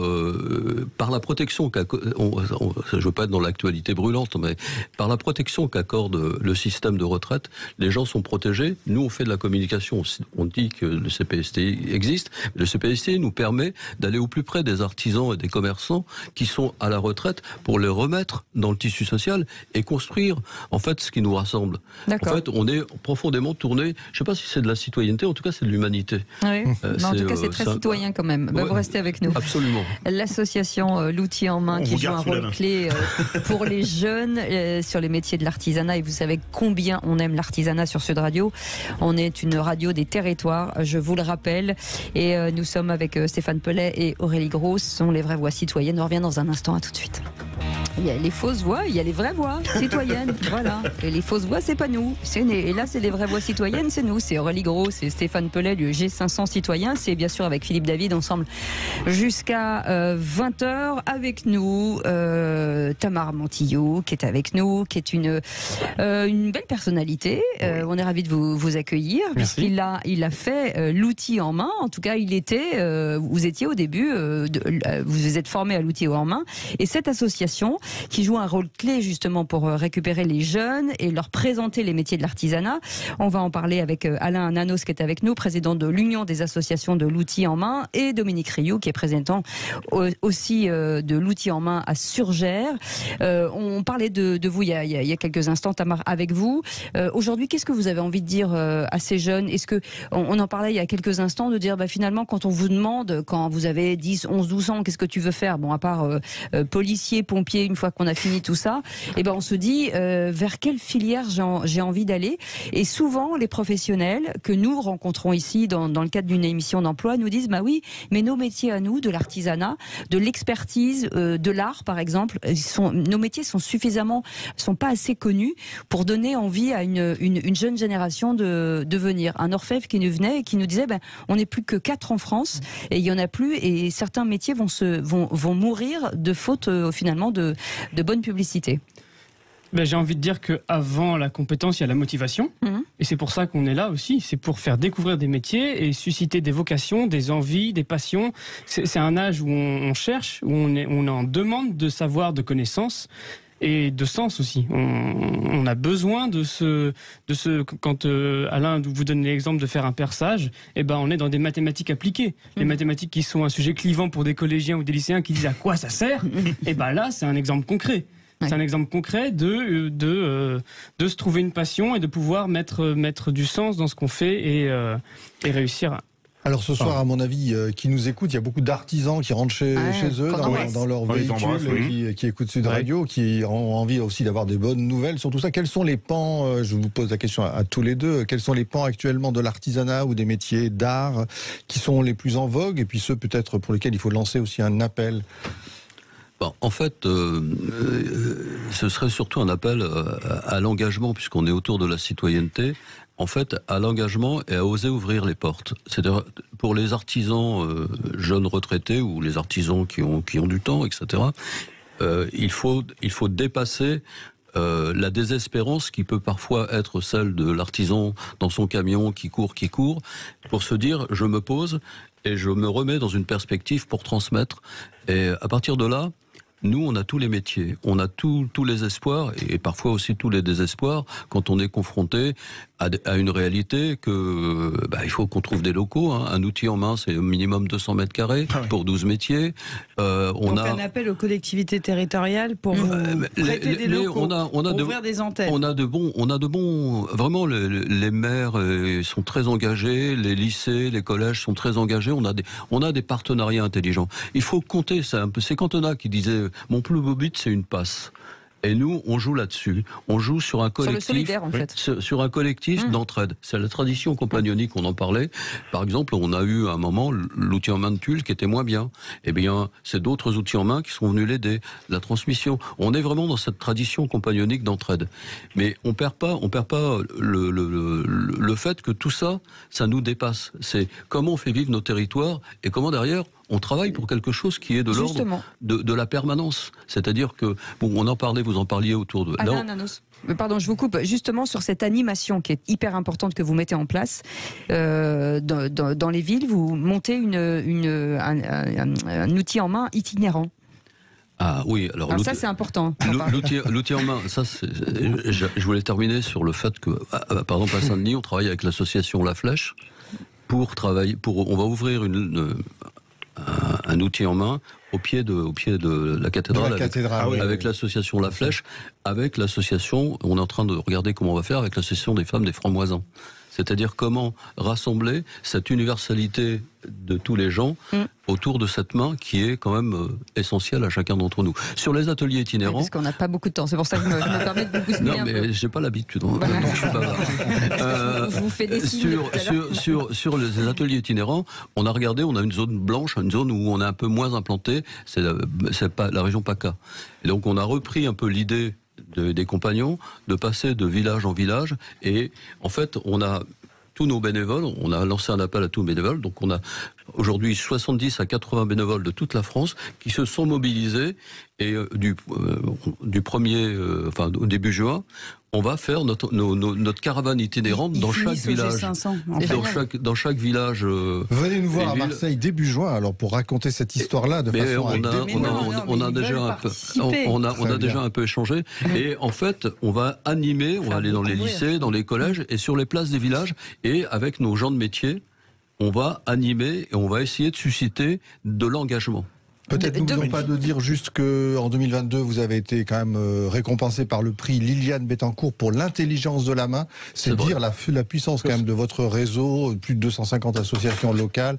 par la protection je ne veux pas être dans l'actualité brûlante, mais par la protection qu'accorde le système de retraite, les gens sont protégés. Nous, on fait de la communication. On dit que le CPST existe. Le CPST nous permet d'aller au plus près des artisans et des commerçants qui sont à la retraite pour les remettre dans le tissu social et construire en fait ce qui nous rassemble. D'accord. En fait, on est profondément tourné, je ne sais pas si c'est de la citoyenneté, en tout cas c'est de l'humanité. Oui. Mais en tout cas c'est très citoyen quand même. Vous restez avec nous. Absolument. L'association L'outil en main qui joue un rôle clé pour les jeunes sur les métiers de l'artisanat, et vous savez combien on aime l'artisanat sur Sud Radio. On est une radio des territoires, je vous le rappelle, et nous sommes avec Stéphane Pellet et Aurélie Gros, ce sont les vraies voix citoyennes. On revient dans un instant, à tout de suite. Il y a les fausses voix, il y a les vraies voix citoyennes, voilà. Et les fausses voix, c'est pas nous. Et là, c'est les vraies voix citoyennes, c'est nous. C'est Aurélie Gros, c'est Stéphane Pellet, du G500 citoyen. C'est bien sûr avec Philippe David, ensemble jusqu'à 20h. Avec nous, Tamar Montillot, qui est avec nous, qui est une belle personnalité. On est ravis de vous accueillir, puisqu'il a fait l'outil en main. En tout cas, vous étiez au début, vous êtes formé à l'outil en main. Et cette association qui joue un rôle clé justement pour récupérer les jeunes et leur présenter les métiers de l'artisanat. On va en parler avec Alain Nanos qui est avec nous, président de l'Union des associations de l'outil en main, et Dominique Rioux qui est président aussi de l'outil en main à Surgères. On parlait de vous il y a quelques instants, Tamar, avec vous. Aujourd'hui, qu'est-ce que vous avez envie de dire à ces jeunes ? Est-ce que on en parlait il y a quelques instants, de dire finalement quand on vous demande, quand vous avez 10, 11, 12 ans, qu'est-ce que tu veux faire ? Bon, à part policier, pompier, une fois qu'on a fini tout ça, eh ben on se dit vers quelle filière j'ai envie d'aller. Et souvent, les professionnels que nous rencontrons ici dans le cadre d'une émission d'emploi nous disent, bah oui, mais nos métiers à nous, de l'artisanat, de l'expertise, de l'art par exemple, nos métiers sont pas assez connus pour donner envie à une jeune génération de venir. Un orfèvre qui nous venait et qui nous disait, on n'est plus que 4 en France et il y en a plus, et certains métiers vont mourir de faute finalement de bonne publicité. J'ai envie de dire qu'avant la compétence, il y a la motivation. Et c'est pour ça qu'on est là aussi. C'est pour faire découvrir des métiers et susciter des vocations, des envies, des passions. C'est un âge où on cherche, où on est en demande de savoir, de connaissances et de sens aussi. On a besoin de quand Alain vous donne l'exemple de faire un perçage, on est dans des mathématiques appliquées. Les mathématiques qui sont un sujet clivant pour des collégiens ou des lycéens qui disent à quoi ça sert. Là, c'est un exemple concret. C'est un exemple concret de se trouver une passion et de pouvoir mettre du sens dans ce qu'on fait et réussir. Alors ce soir, à mon avis, qui nous écoutent, il y a beaucoup d'artisans qui rentrent chez eux, dans leur véhicule, qui écoutent Sud Radio, qui ont envie aussi d'avoir des bonnes nouvelles sur tout ça. Quels sont les pans, je vous pose la question à tous les deux, quels sont les pans actuellement de l'artisanat ou des métiers d'art qui sont les plus en vogue, et puis ceux peut-être pour lesquels il faut lancer aussi un appel? En fait, ce serait surtout un appel à l'engagement, puisqu'on est autour de la citoyenneté. En fait, à l'engagement et à oser ouvrir les portes. C'est-à-dire, pour les artisans jeunes retraités ou les artisans qui ont du temps, etc., il faut dépasser la désespérance qui peut parfois être celle de l'artisan dans son camion qui court, pour se dire, je me pose et je me remets dans une perspective pour transmettre. Et à partir de là, nous, on a tous les métiers, on a tous les espoirs et parfois aussi tous les désespoirs quand on est confronté à une réalité que il faut qu'on trouve des locaux. Un outil en main, c'est au minimum 200 mètres carrés pour 12 métiers. Donc un appel aux collectivités territoriales pour vous prêter des locaux, pour ouvrir des antennes. On a de bons, vraiment les maires sont très engagés, les lycées, les collèges sont très engagés. On a des partenariats intelligents. Il faut compter, c'est Cantona qui disait mon plus beau but, c'est une passe. Et nous, on joue là-dessus. On joue sur un collectif, sur le solidaire, en fait. Sur un collectif d'entraide. C'est la tradition compagnonique, on en parlait. Par exemple, on a eu à un moment l'outil en main de Tulle qui était moins bien. Eh bien, c'est d'autres outils en main qui sont venus l'aider. La transmission. On est vraiment dans cette tradition compagnonique d'entraide. Mais on perd pas le fait que tout ça, ça nous dépasse. C'est comment on fait vivre nos territoires et comment derrière on travaille pour quelque chose qui est de l'ordre de la permanence. C'est-à-dire que, on en parlait, vous en parliez autour de... Alain Nanos. Pardon, je vous coupe. Justement sur cette animation qui est hyper importante que vous mettez en place dans les villes, vous montez un outil en main itinérant. Ah oui, alors ça c'est important. L'outil en main, ça je voulais terminer sur le fait que, par exemple à Saint-Denis, on travaille avec l'association La Flèche on va ouvrir un outil en main au pied de la cathédrale, avec l'association La Flèche, avec l'association, on est en train de regarder comment on va faire avec l'association des femmes des francs-moisins. C'est-à-dire comment rassembler cette universalité de tous les gens autour de cette main qui est quand même essentielle à chacun d'entre nous. Sur les ateliers itinérants... Oui, parce qu'on n'a pas beaucoup de temps, c'est pour ça que je me permets de vous pousser un peu. Non, mais j'ai pas l'habitude, donc je suis pas je vous fais des signes sur les ateliers itinérants, on a regardé, on a une zone blanche, une zone où on est un peu moins implanté, c'est la région PACA. Et donc on a repris un peu l'idée des compagnons de passer de village en village, et en fait on a tous nos bénévoles, on a lancé un appel à tous nos bénévoles, donc on a aujourd'hui 70 à 80 bénévoles de toute la France qui se sont mobilisés, et au début juin, on va faire notre caravane itinérante dans chaque village. 500, dans chaque village. Venez nous voir à Marseille début juin, alors pour raconter cette histoire-là de façon. On a déjà un peu échangé, et en fait, on va animer, on va aller dans les lycées, dans les collèges et sur les places des villages, et avec nos gens de métier, on va animer et on va essayer de susciter de l'engagement. Peut-être n'oublions pas de dire juste qu'en 2022, vous avez été quand même récompensé par le prix Liliane Bettencourt pour l'intelligence de la main. C'est dire la puissance quand même de votre réseau, plus de 250 associations locales,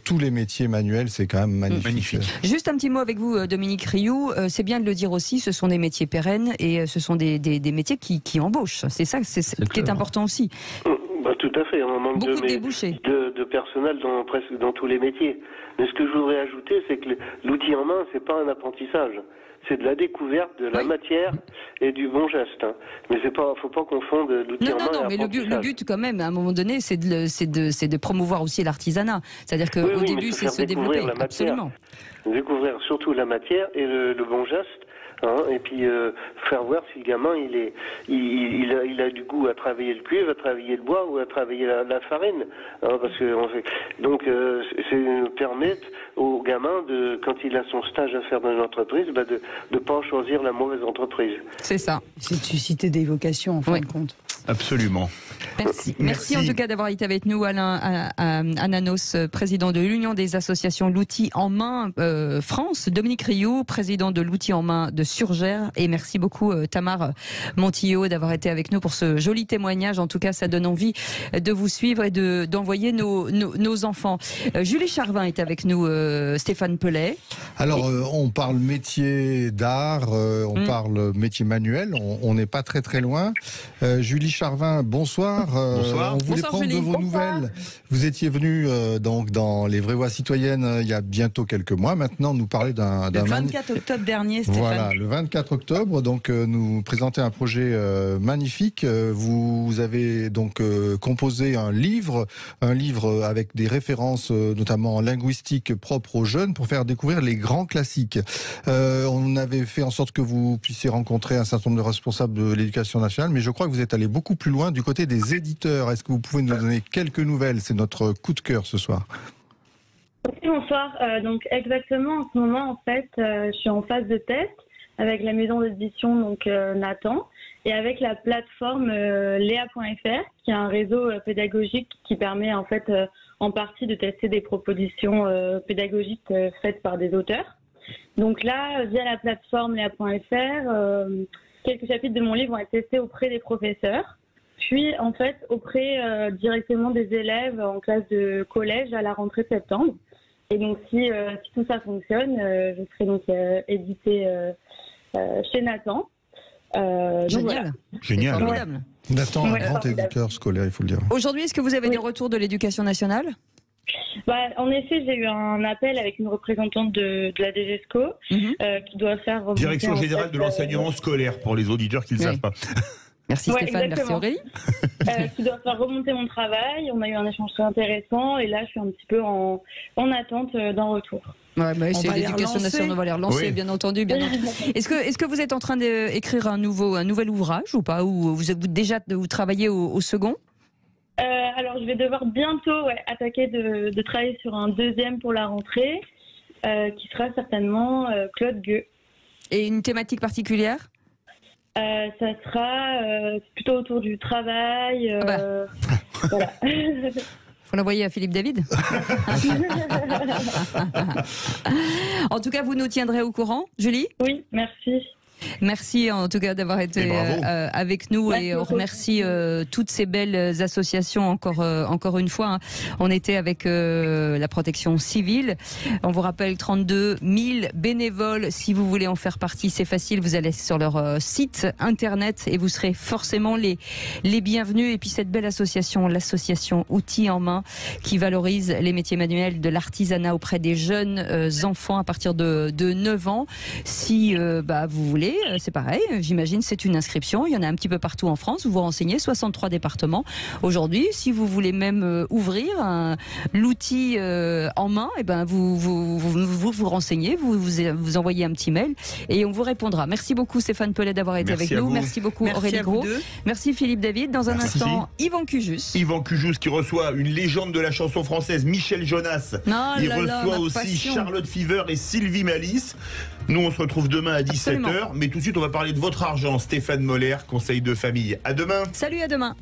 tous les métiers manuels, c'est quand même magnifique. Juste un petit mot avec vous, Dominique Rioux. C'est bien de le dire aussi, ce sont des métiers pérennes et ce sont des métiers qui embauchent. C'est ça qui est important aussi. Bah, tout à fait. On manque de personnel presque dans tous les métiers. Mais ce que je voudrais ajouter, c'est que l'outil en main, c'est pas un apprentissage. C'est de la découverte de la matière et du bon geste. Hein. Mais faut pas confondre l'outil en main. Non, mais le but quand même, à un moment donné, c'est de promouvoir aussi l'artisanat. C'est-à-dire qu'au début, c'est se développer. Absolument. Découvrir surtout la matière et le bon geste. Hein, et puis faire voir si le gamin il a du goût à travailler le cuivre, à travailler le bois ou à travailler la farine, hein, parce que donc c'est permettre au gamin quand il a son stage à faire dans une entreprise, de pas choisir la mauvaise entreprise. C'est ça. C'est de susciter des vocations en fin de compte. Absolument. Merci en tout cas d'avoir été avec nous, Alain Ananos, président de l'Union des associations L'Outil en main France, Dominique Rioux, président de L'Outil en main de Surgères, et merci beaucoup Tamar Montillot d'avoir été avec nous pour ce joli témoignage. En tout cas, ça donne envie de vous suivre et d'envoyer nos enfants. Julie Charvin est avec nous, Stéphane Pellet. Alors, on parle métier d'art, on parle métier manuel, on n'est pas très très loin. Julie Charvin, bonsoir. Bonsoir. On voulait prendre de vos nouvelles. Vous étiez venu donc dans Les Vraies Voix Citoyennes il y a bientôt quelques mois. Maintenant, nous parler d'un... Le 24 octobre dernier, Stéphane. Voilà, le 24 octobre, donc nous présentez un projet magnifique. Vous avez donc composé un livre avec des références notamment en linguistique propres aux jeunes pour faire découvrir les grands classiques. On avait fait en sorte que vous puissiez rencontrer un certain nombre de responsables de l'éducation nationale, mais je crois que vous êtes allé beaucoup plus loin du côté des éditeurs. Est-ce que vous pouvez nous donner quelques nouvelles? C'est notre coup de cœur ce soir. Bonsoir. Donc exactement, en ce moment, en fait, je suis en phase de test avec la maison d'édition donc Nathan et avec la plateforme Léa.fr, qui est un réseau pédagogique qui permet en fait en partie de tester des propositions pédagogiques faites par des auteurs. Donc là, via la plateforme Léa.fr, quelques chapitres de mon livre ont été testés auprès des professeurs, puis en fait auprès directement des élèves en classe de collège à la rentrée de septembre. Et donc si tout ça fonctionne, je serai donc éditée chez Nathan. Génial. Génial. Formidable. Nathan, un grand éditeur scolaire, il faut le dire. Aujourd'hui, est-ce que vous avez des retours de l'Éducation nationale? En effet, j'ai eu un appel avec une représentante de la DGESCO qui doit faire remonter, Direction générale de l'enseignement scolaire, pour les auditeurs qui ne le savent pas. Merci Stéphane, merci Aurélie. Qui doit faire remonter mon travail. On a eu un échange très intéressant et là, je suis un petit peu en attente d'un retour. Ouais, c'est l'Éducation nationale, on va les relancer, bien entendu. Est-ce que vous êtes en train d'écrire un nouvel ouvrage ou pas? Ou vous travaillez au second? Alors, je vais devoir bientôt attaquer de travailler sur un deuxième pour la rentrée, qui sera certainement Claude Gueux. Et une thématique particulière? Ça sera plutôt autour du travail. Voilà. Faut l'envoyer à Philippe David. En tout cas, vous nous tiendrez au courant, Julie? Oui, merci. Merci en tout cas d'avoir été avec nous. Merci et on remercie toutes ces belles associations encore une fois. On était avec la protection civile. On vous rappelle 32 000 bénévoles. Si vous voulez en faire partie, c'est facile. Vous allez sur leur site internet et vous serez forcément les bienvenus. Et puis cette belle association, l'association Outils en main, qui valorise les métiers manuels de l'artisanat auprès des jeunes enfants à partir de 9 ans. Si vous voulez, c'est pareil, j'imagine c'est une inscription, il y en a un petit peu partout en France, vous vous renseignez, 63 départements. Aujourd'hui, si vous voulez même ouvrir l'outil en main, vous renseignez, vous envoyez un petit mail et on vous répondra. Merci beaucoup Stéphane Pellet d'avoir été avec nous, merci beaucoup Aurélie Gros, merci Philippe David. Dans un instant, Yvan Cujus. Yvan Cujus qui reçoit une légende de la chanson française, Michel Jonas. Il reçoit aussi Charlotte Fever et Sylvie Malice. Nous, on se retrouve demain à 17h. Mais tout de suite, on va parler de votre argent. Stéphane Moller, conseil de famille. À demain. Salut, à demain.